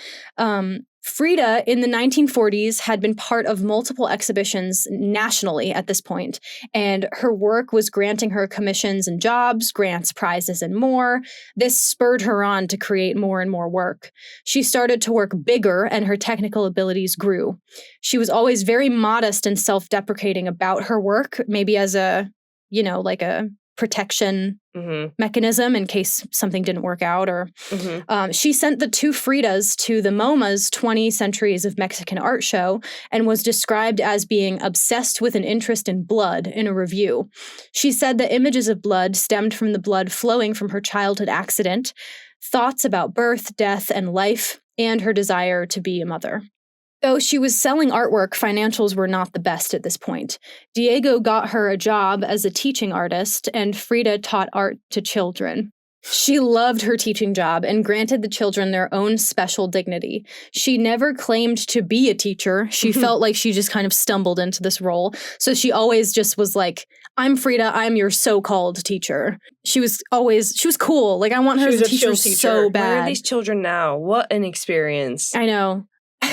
Frida, in the 1940s, had been part of multiple exhibitions nationally at this point, and her work was granting her commissions and jobs, grants, prizes, and more. This spurred her on to create more and more work. She started to work bigger, and her technical abilities grew. She was always very modest and self-deprecating about her work, maybe as a, like a protection mechanism in case something didn't work out. Or she sent the two Fridas to the MoMA's 20 Centuries of Mexican Art show and was described as being obsessed with an interest in blood in a review. She said the images of blood stemmed from the blood flowing from her childhood accident, thoughts about birth, death, and life, and her desire to be a mother. Though she was selling artwork, financials were not the best at this point. Diego got her a job as a teaching artist, and Frida taught art to children. She loved her teaching job and granted the children their own special dignity. She never claimed to be a teacher. She felt like she just kind of stumbled into this role. So she always just was like, I'm Frida, I'm your so-called teacher. She was cool. Like, I want her as a teacher so bad. Where are these children now? What an experience. I know.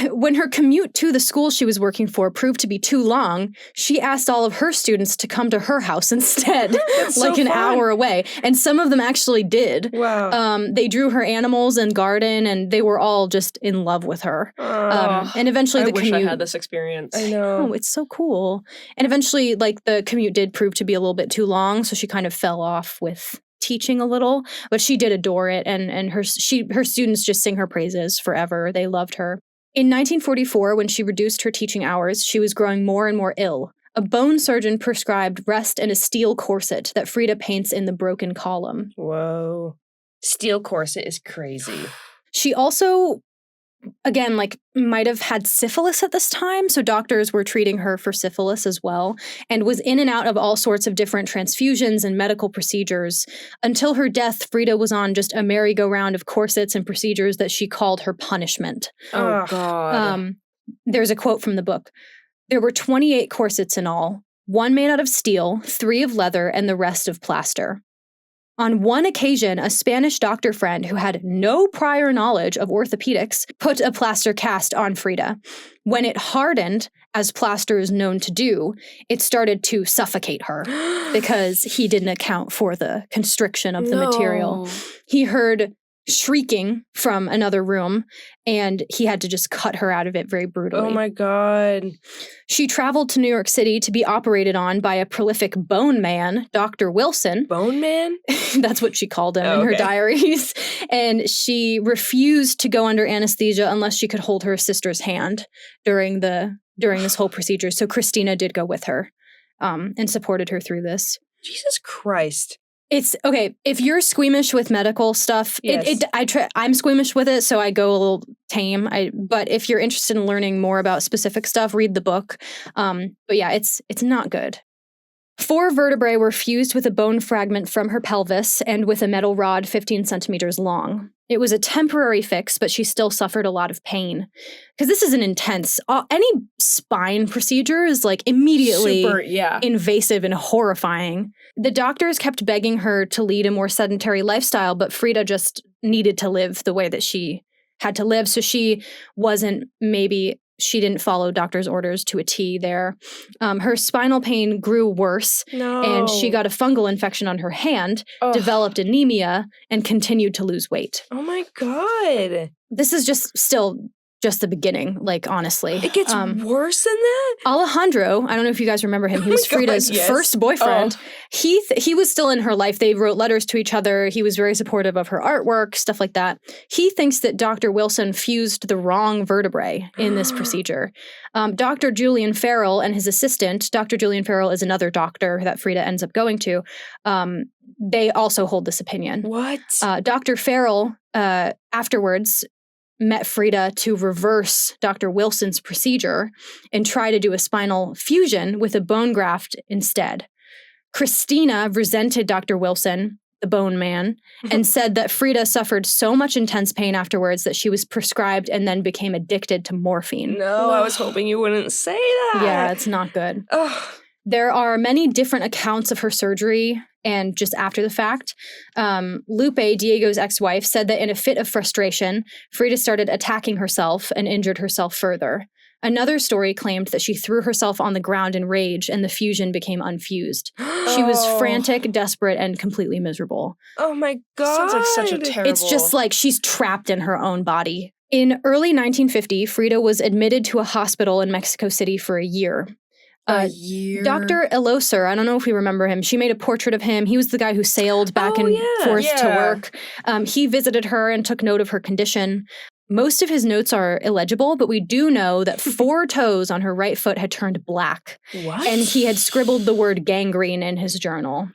When her commute to the school she was working for proved to be too long, she asked all of her students to come to her house instead, like an hour away. And some of them actually did. Wow. They drew her animals and garden, and they were all just in love with her. And eventually the commute... I wish I had this experience. I know. Oh, it's so cool. And eventually, like, the commute did prove to be a little bit too long, so she kind of fell off with teaching a little. But she did adore it, and her students just sing her praises forever. They loved her. In 1944, when she reduced her teaching hours, she was growing more and more ill. A bone surgeon prescribed rest and a steel corset that Frida paints in the broken column. Whoa. Steel corset is crazy. She also again, like might have had syphilis at this time. So doctors were treating her for syphilis as well, and was in and out of all sorts of different transfusions and medical procedures. Until her death, Frida was on just a merry-go-round of corsets and procedures that she called her punishment. Oh, God. There's a quote from the book. There were 28 corsets in all, 1 made out of steel, 3 of leather, and the rest of plaster. On one occasion, a Spanish doctor friend who had no prior knowledge of orthopedics put a plaster cast on Frida. When it hardened, as plaster is known to do, it started to suffocate her because he didn't account for the constriction of the material. He heard shrieking from another room, and he had to just cut her out of it very brutally. Oh my God. She traveled to New York City to be operated on by a prolific bone man, Dr. Wilson. Bone man? That's what she called him in her diaries. And she refused to go under anesthesia unless she could hold her sister's hand during this whole procedure. So Christina did go with her and supported her through this. Jesus Christ. It's okay. If you're squeamish with medical stuff, yes. I'm squeamish with it, so I go a little tame. But if you're interested in learning more about specific stuff, read the book. But yeah, it's not good. 4 vertebrae were fused with a bone fragment from her pelvis and with a metal rod 15 centimeters long. It was a temporary fix, but she still suffered a lot of pain. Because this is an intense, any spine procedure is like immediately invasive and horrifying. The doctors kept begging her to lead a more sedentary lifestyle, but Frida just needed to live the way that she had to live. So she didn't follow doctor's orders to a T there. Her spinal pain grew worse, and she got a fungal infection on her hand, developed anemia, and continued to lose weight. Oh my God. This is just the beginning, like, honestly. It gets worse than that? Alejandro, I don't know if you guys remember him. He was Frida's first boyfriend. He was still in her life. They wrote letters to each other. He was very supportive of her artwork, stuff like that. He thinks that Dr. Wilson fused the wrong vertebrae in this procedure. Dr. Julian Farrell and his assistant, Dr. Julian Farrell is another doctor that Frida ends up going to, they also hold this opinion. What? Dr. Farrell, afterwards, met Frida to reverse Dr. Wilson's procedure and try to do a spinal fusion with a bone graft instead. Christina resented Dr. Wilson, the bone man, and said that Frida suffered so much intense pain afterwards that she was prescribed and then became addicted to morphine. No, I was hoping you wouldn't say that. Yeah, it's not good. There are many different accounts of her surgery and just after the fact. Lupe, Diego's ex-wife, said that in a fit of frustration, Frida started attacking herself and injured herself further. Another story claimed that she threw herself on the ground in rage and the fusion became unfused. She was frantic, desperate, and completely miserable. Oh my God. Sounds like such a terrible... It's just like she's trapped in her own body. In early 1950, Frida was admitted to a hospital in Mexico City for a year. Dr. Eloser, I don't know if you remember him. She made a portrait of him. He was the guy who sailed back and forth to work. He visited her and took note of her condition. Most of his notes are illegible, but we do know that 4 toes on her right foot had turned black. What? And he had scribbled the word gangrene in his journal.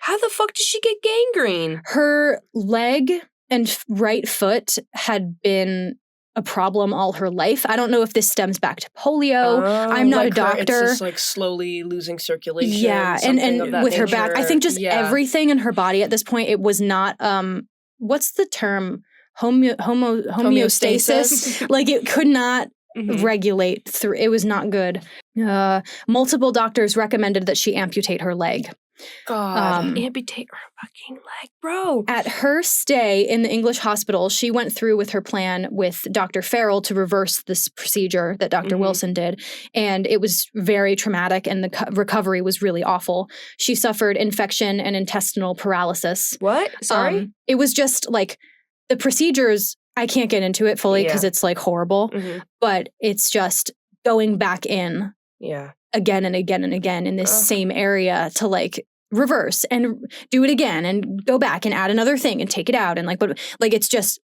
How the fuck did she get gangrene? Her leg and right foot had been a problem all her life. I don't know if this stems back to polio. I'm not a doctor. It's just like slowly losing circulation. Yeah, and with her back, I think just everything in her body at this point, it was not, what's the term? Homeostasis? Like it could not regulate through. It was not good. Multiple doctors recommended that she amputate her leg. God, amputate her fucking leg, bro. At her stay in the English hospital, she went through with her plan with Dr. Farrell to reverse this procedure that Dr. Wilson did. And it was very traumatic and the recovery was really awful. She suffered infection and intestinal paralysis. What? Sorry? It was just like the procedures, I can't get into it fully because it's like horrible, but it's just going back in. Yeah. Again and again and again in this same area to like reverse and do it again and go back and add another thing and take it out and but it's just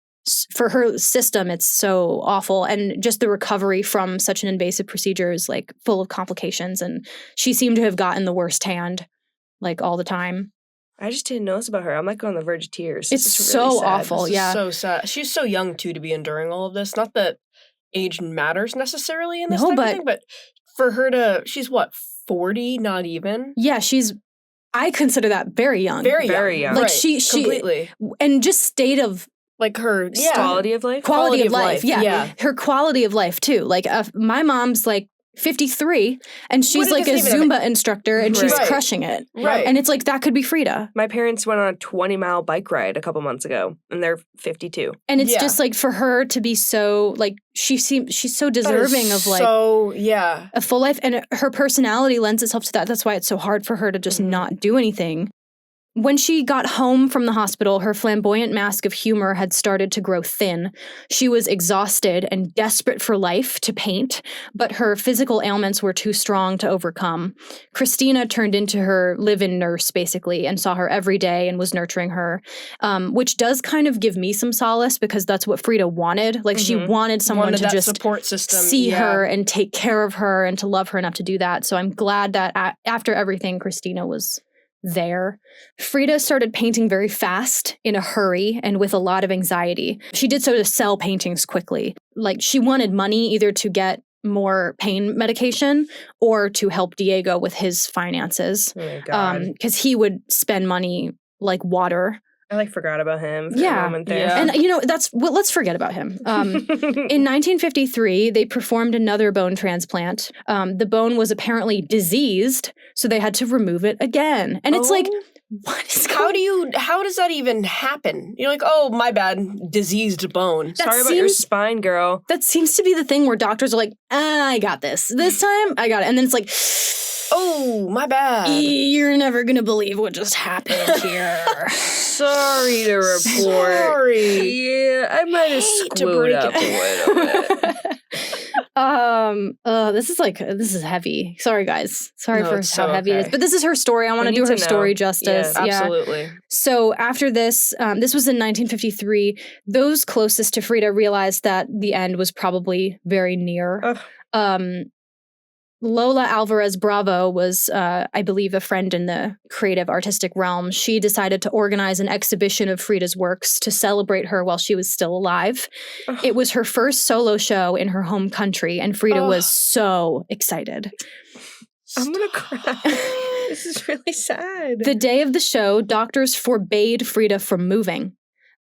for her system it's so awful, and just the recovery from such an invasive procedure is like full of complications, and she seemed to have gotten the worst hand like all the time. I just didn't know this about her. I'm like on the verge of tears. It's so awful. This is so sad. She's so young too to be enduring all of this. Not that age matters necessarily in this type of thing, but for her to, she's what, 40? Not even. Yeah, I consider that very young. Very young. Like right. she completely. And just state of like her quality of life. Quality of life. Yeah. Her quality of life too. Like my mom's like 53 and she's like a Zumba instructor and she's crushing it. Right. And it's like that could be Frida. My parents went on a 20-mile bike ride a couple months ago and they're 52. And it's just like for her to be so like she's so deserving of like a full life, and her personality lends itself to that. That's why it's so hard for her to just not do anything. When she got home from the hospital, her flamboyant mask of humor had started to grow thin. She was exhausted and desperate for life to paint, but her physical ailments were too strong to overcome. Christina turned into her live-in nurse, basically, and saw her every day and was nurturing her, which does kind of give me some solace because that's what Frida wanted. Like, she wanted someone to just support system. See her and take care of her and to love her enough to do that. So I'm glad that after everything, Christina was there. Frida started painting very fast, in a hurry, and with a lot of anxiety. She did so to sell paintings quickly. Like, she wanted money either to get more pain medication or to help Diego with his finances. Oh my God. Because he would spend money like water. I forgot about him for a moment there. Yeah. And let's forget about him. In 1953, they performed another bone transplant. The bone was apparently diseased, so they had to remove it again. And it's like, what is how does that even happen? You're like, oh, my bad, diseased bone. Sorry about your spine, girl. That seems to be the thing where doctors are like, I got this. This time, I got it. And then it's like, oh, my bad. You're never going to believe what just happened here. Sorry to report. Sorry. Yeah, I might have screwed up a little bit. This is heavy. Sorry, guys. Sorry for how heavy it is. But this is her story. I want to do her story justice. Yeah, absolutely. So after this, this was in 1953, those closest to Frida realized that the end was probably very near. Lola Alvarez Bravo was, I believe, a friend in the creative artistic realm. She decided to organize an exhibition of Frida's works to celebrate her while she was still alive. It was her first solo show in her home country, and Frida was so excited. I'm going to cry. This is really sad. The day of the show, doctors forbade Frida from moving.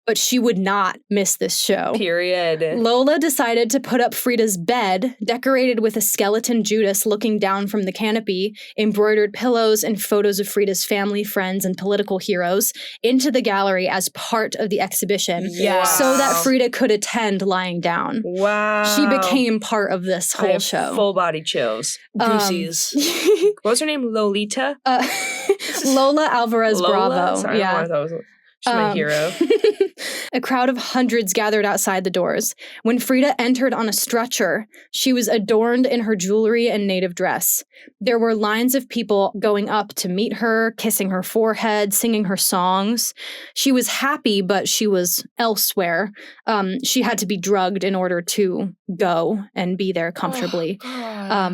But she would not miss this show. Period. Lola decided to put up Frida's bed, decorated with a skeleton Judas looking down from the canopy, embroidered pillows and photos of Frida's family, friends, and political heroes, into the gallery as part of the exhibition, so that Frida could attend lying down. Wow. She became part of this whole show. Full body chills. Goosies. What was her name? Lolita? Lola Alvarez Bravo. Sorry, I thought it was... She's my hero. A crowd of hundreds gathered outside the doors. When Frida entered on a stretcher, she was adorned in her jewelry and native dress. There were lines of people going up to meet her, kissing her forehead, singing her songs. She was happy, but she was elsewhere. She had to be drugged in order to go and be there comfortably.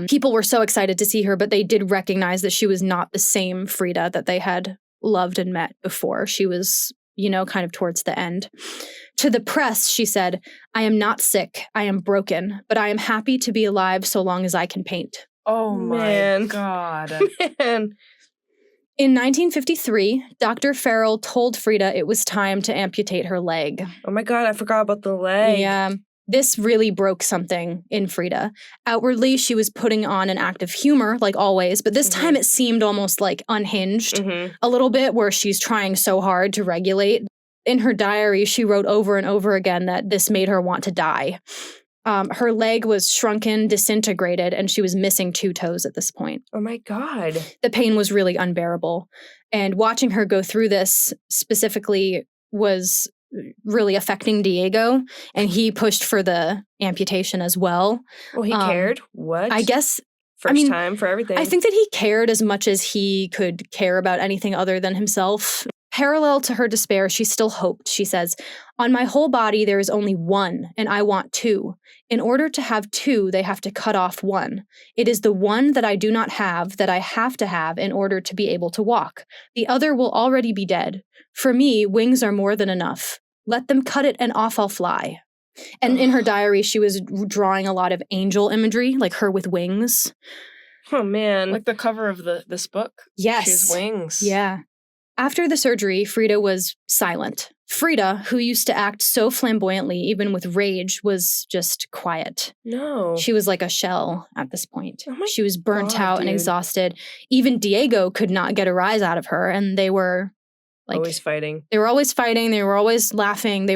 People were so excited to see her, but they did recognize that she was not the same Frida that they had loved and met before. She was, kind of towards the end. To the press, she said, "I am not sick. I am broken, but I am happy to be alive so long as I can paint." Oh, my God. Man. In 1953, Dr. Farrell told Frida it was time to amputate her leg. Oh, my God. I forgot about the leg. Yeah. This really broke something in Frida. Outwardly, she was putting on an act of humor, like always, but this time it seemed almost like unhinged a little bit, where she's trying so hard to regulate. In her diary, she wrote over and over again that this made her want to die. Her leg was shrunken, disintegrated, and she was missing 2 toes at this point. Oh, my God. The pain was really unbearable. And watching her go through this specifically was really affecting Diego, and he pushed for the amputation as well. Well, he cared? What? I guess. First time for everything. I think that he cared as much as he could care about anything other than himself. Parallel to her despair, she still hoped. She says, "On my whole body, there is only one, and I want two. In order to have two, they have to cut off one. It is the one that I do not have that I have to have in order to be able to walk. The other will already be dead. For me, wings are more than enough. Let them cut it and off I'll fly." And in her diary, she was drawing a lot of angel imagery, like her with wings. Oh, man. Like the cover of this book. Yes. She has wings. Yeah. After the surgery, Frida was silent. Frida, who used to act so flamboyantly, even with rage, was just quiet. No. She was like a shell at this point. Oh my she was burnt God, out and dude. exhausted. Even Diego could not get a rise out of her, and they were like always fighting. They were always fighting. They were always laughing.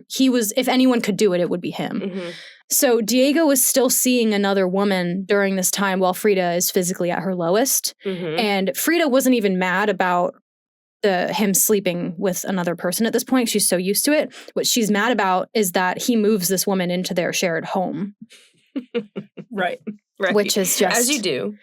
He was, if anyone could do it, it would be him. Mm-hmm. So Diego was still seeing another woman during this time while Frida is physically at her lowest. Mm-hmm. And Frida wasn't even mad about him sleeping with another person at this point. She's so used to it. What she's mad about is that he moves this woman into their shared home. Right. Which is just... As you do.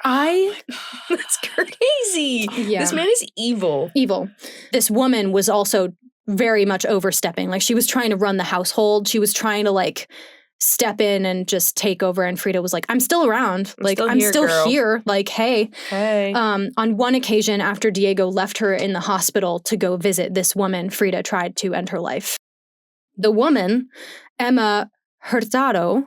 That's crazy. Yeah. This man is evil. Evil. This woman was also very much overstepping. Like, she was trying to run the household. She was trying to, like, step in and just take over. And Frida was like, I'm still around. I'm still here. Like, hey. On one occasion, after Diego left her in the hospital to go visit this woman, Frida tried to end her life. The woman, Emma Hurtado,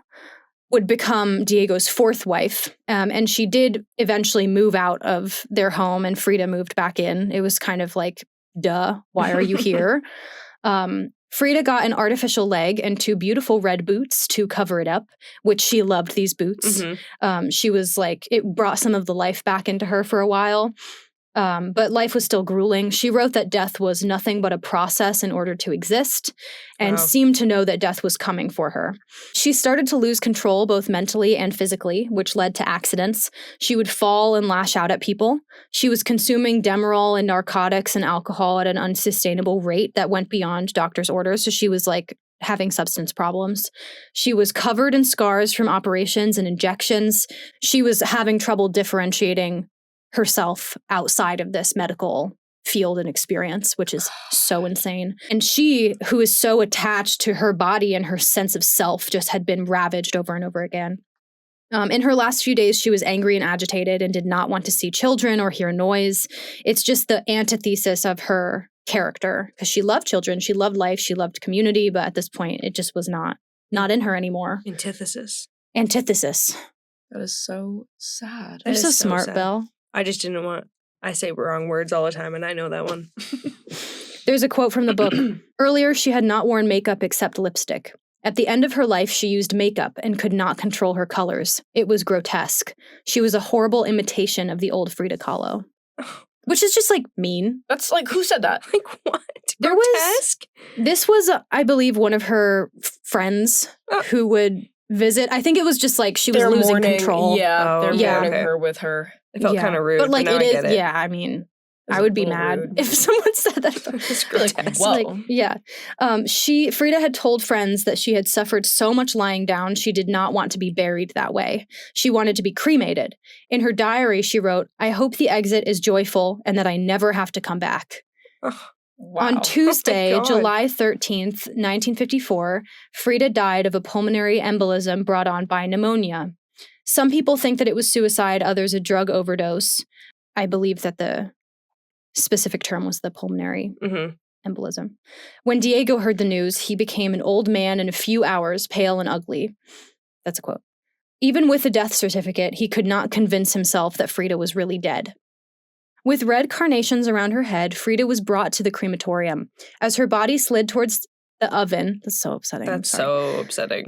would become Diego's fourth wife. And she did eventually move out of their home, and Frida moved back in. It was kind of like, duh, why are you here? Frida got an artificial leg and 2 beautiful red boots to cover it up, which she loved these boots. Mm-hmm. She was like, it brought some of the life back into her for a while. But life was still grueling. She wrote that death was nothing but a process in order to exist, and seemed to know that death was coming for her. She started to lose control both mentally and physically, which led to accidents. She would fall and lash out at people. She was consuming Demerol and narcotics and alcohol at an unsustainable rate that went beyond doctor's orders. So she was like having substance problems. She was covered in scars from operations and injections. She was having trouble differentiating herself outside of this medical field and experience, which is so insane. And she, who is so attached to her body and her sense of self, just had been ravaged over and over again. In her last few days, she was angry and agitated and did not want to see children or hear noise. It's just the antithesis of her character, because she loved children, she loved life, she loved community, but at this point, it just was not in her anymore. Antithesis. That is so sad. You're so smart, sad. Belle. I just didn't want... I say wrong words all the time, and I know that one. There's a quote from the book. Earlier, she had not worn makeup except lipstick. At the end of her life, she used makeup and could not control her colors. It was grotesque. She was a horrible imitation of the old Frida Kahlo. Which is just, like, mean. That's like, who said that? Like, what? Grotesque? This was, I believe, one of her friends who would visit. I think it was just, like, she was losing control. Yeah, they're mourning okay. her with her. It felt kind of rude, but like now it is. I get it. Yeah, I mean, I would be mad rude. if someone said that. It's grotesque. Like, yeah. Frida had told friends that she had suffered so much lying down, she did not want to be buried that way. She wanted to be cremated. In her diary, she wrote, "I hope the exit is joyful and that I never have to come back." Wow. On Tuesday, God. July 13th, 1954, Frida died of a pulmonary embolism brought on by pneumonia. Some people think that it was suicide, others a drug overdose. I believe that the specific term was the pulmonary embolism. When Diego heard the news, he became an old man in a few hours, pale and ugly. That's a quote. Even with a death certificate, he could not convince himself that Frida was really dead. With red carnations around her head, Frida was brought to the crematorium. As her body slid towards the oven, that's so upsetting. That's so upsetting.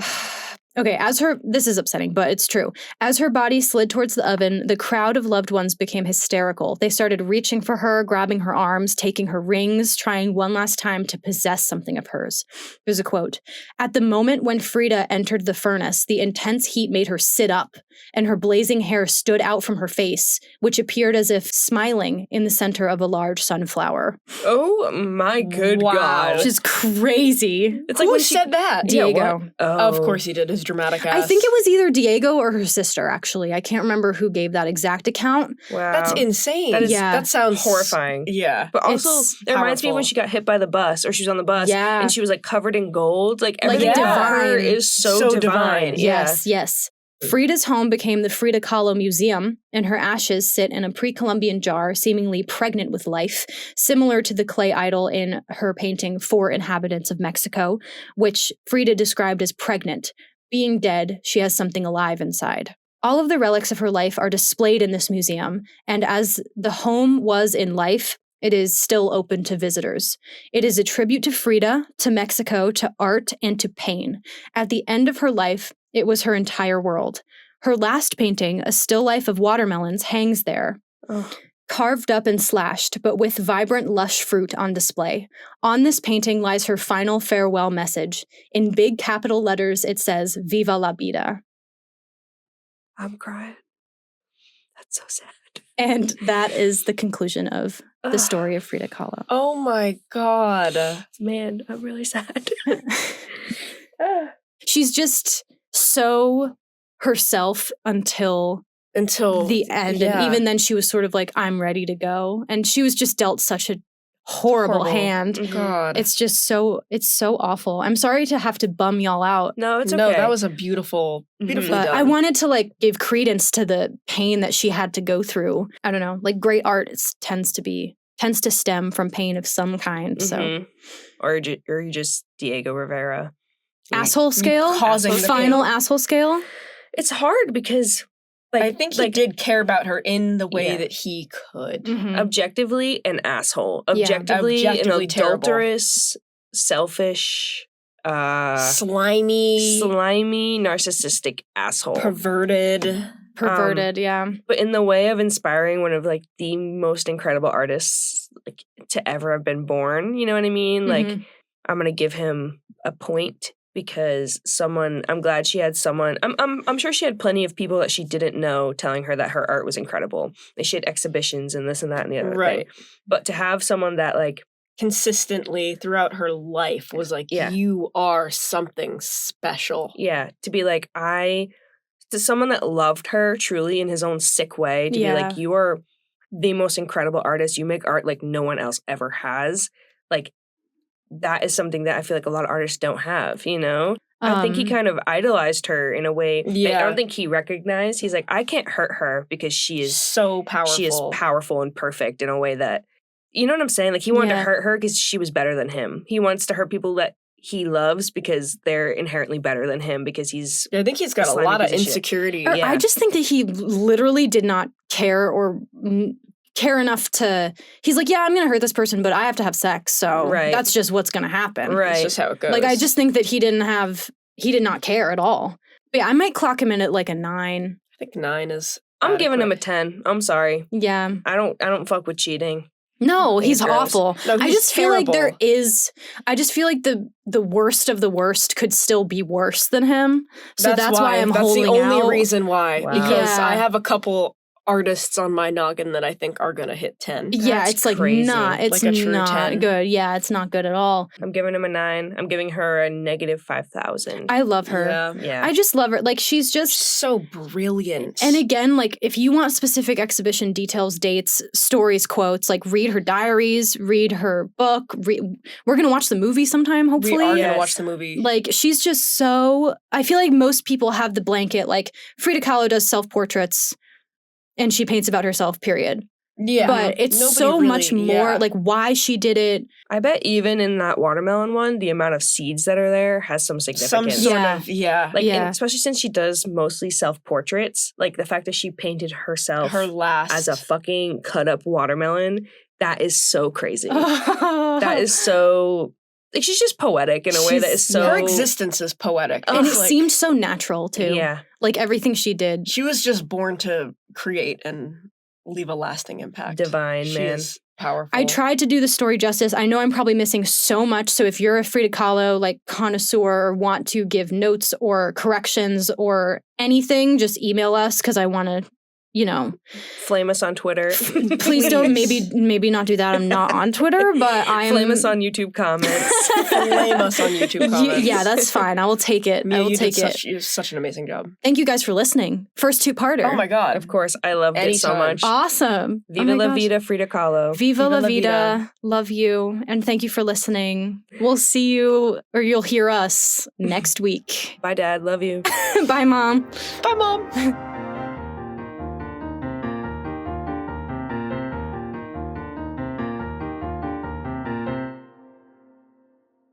Okay, this is upsetting, but it's true. As her body slid towards the oven, the crowd of loved ones became hysterical. They started reaching for her, grabbing her arms, taking her rings, trying one last time to possess something of hers. There's a quote. "At the moment when Frida entered the furnace, the intense heat made her sit up, and her blazing hair stood out from her face, which appeared as if smiling in the center of a large sunflower." Oh my good Wow. God. Which is crazy. It's Who like when said that? Diego. Yeah, Of course he did. His his dramatic ass. I think it was either Diego or her sister, actually. I can't remember who gave that exact account. Wow. That's insane. That sounds horrifying. Yeah. But also, it reminds me of when she got hit by the bus, or she was on the bus, and she was like covered in gold. Like everything about her is so divine. Yes, yes. Frida's home became the Frida Kahlo Museum, and her ashes sit in a pre-Columbian jar, seemingly pregnant with life, similar to the clay idol in her painting Four Inhabitants of Mexico, which Frida described as pregnant. Being dead, she has something alive inside. All of the relics of her life are displayed in this museum, and as the home was in life, it is still open to visitors. It is a tribute to Frida, to Mexico, to art, and to pain. At the end of her life, it was her entire world. Her last painting, a still life of watermelons, hangs there, carved up and slashed, but with vibrant, lush fruit on display. On this painting lies her final farewell message. In big capital letters, it says, Viva la Vida. I'm crying. That's so sad. And that is the conclusion of the story of Frida Kahlo. Oh my God. Man, I'm really sad. She's just so herself until the end. Yeah. And even then she was sort of like, I'm ready to go. And she was just dealt such a horrible hand. God. It's so awful. I'm sorry to have to bum y'all out. No, it's okay. No, that was a beautifully But done. I wanted to like give credence to the pain that she had to go through. I don't know, like great art tends to stem from pain of some kind. So, or you just Diego Rivera. asshole scale, causing the final asshole scale. It's hard because, like, I think he did care about her in the way that he could. Objectively, an asshole. Objectively an adulterous, selfish, slimy, narcissistic asshole. Perverted, yeah. But in the way of inspiring one of like the most incredible artists like to ever have been born. You know what I mean? Like, I'm gonna give him a point. Because I'm glad she had someone. I'm sure she had plenty of people that she didn't know telling her that her art was incredible. She had exhibitions and this and that and the other thing. But to have someone that like consistently throughout her life was like, you are something special. Yeah, to be like to someone that loved her truly in his own sick way. To be like, you are the most incredible artist. You make art like no one else ever has. Like. That is something that I feel like a lot of artists don't have, you know? I think he kind of idolized her in a way. Yeah. I don't think he recognized. He's like, I can't hurt her because she is so powerful. She is powerful and perfect in a way that, you know what I'm saying? Like, he wanted to hurt her because she was better than him. He wants to hurt people that he loves because they're inherently better than him because he's I think he's got a lot of insecurity. I just think that he literally did not care or care enough to he's like, I'm gonna hurt this person, but I have to have sex, so that's just what's gonna happen. That's just how it goes. Like, I just think that he did not care at all. But yeah, I might clock him in at like a 9. I think 9 is I'm giving him a 10. I'm sorry. Yeah. I don't fuck with cheating. No, he's awful. No, he's I just terrible. feel like the worst of the worst could still be worse than him. So that's why I'm holding out. That's the only reason why. Wow. Because I have a couple artists on my noggin that I think are gonna hit 10. Yeah, That's it's like crazy. it's Like a true not 10. good. Yeah, it's not good at all. I'm giving him a 9. I'm giving her a negative 5,000. I love her. Yeah. I just love her. Like, she's just so brilliant. And again, like, if you want specific exhibition details, dates, stories, quotes, like, read her diaries, read her book. We're gonna watch the movie sometime, hopefully. We are gonna watch the movie. Like, she's just so. I feel like most people have the blanket. Like, Frida Kahlo does self-portraits. And she paints about herself, period. Yeah. But it's much more, like, why she did it. I bet even in that watermelon one, the amount of seeds that are there has some significance. Some sort of, Like, and especially since she does mostly self-portraits, like, the fact that she painted herself as a fucking cut-up watermelon, that is so crazy. That is so... Like, she's just poetic in a way that is so... Her existence is poetic. And it seemed so natural, too. Yeah. Like, everything she did. She was just born to create and leave a lasting impact. Divine, she man. Is powerful. I tried to do the story justice. I know I'm probably missing so much. So if you're a Frida Kahlo, like, connoisseur or want to give notes or corrections or anything, just email us because I want to you know, flame us on Twitter. please don't. Maybe not do that. I'm not on Twitter, but I am. Flame us on YouTube comments. Flame us on YouTube comments. Yeah, that's fine. I will take it. I will take it. You did such an amazing job. Thank you guys for listening. First two-parter. Oh my God. Of course, I loved it so much. Awesome. Viva la vida, Frida Kahlo. Viva la vida. Love you. And thank you for listening. We'll see you, or you'll hear us next week. Bye, Dad. Love you. Bye, Mom. Bye, Mom.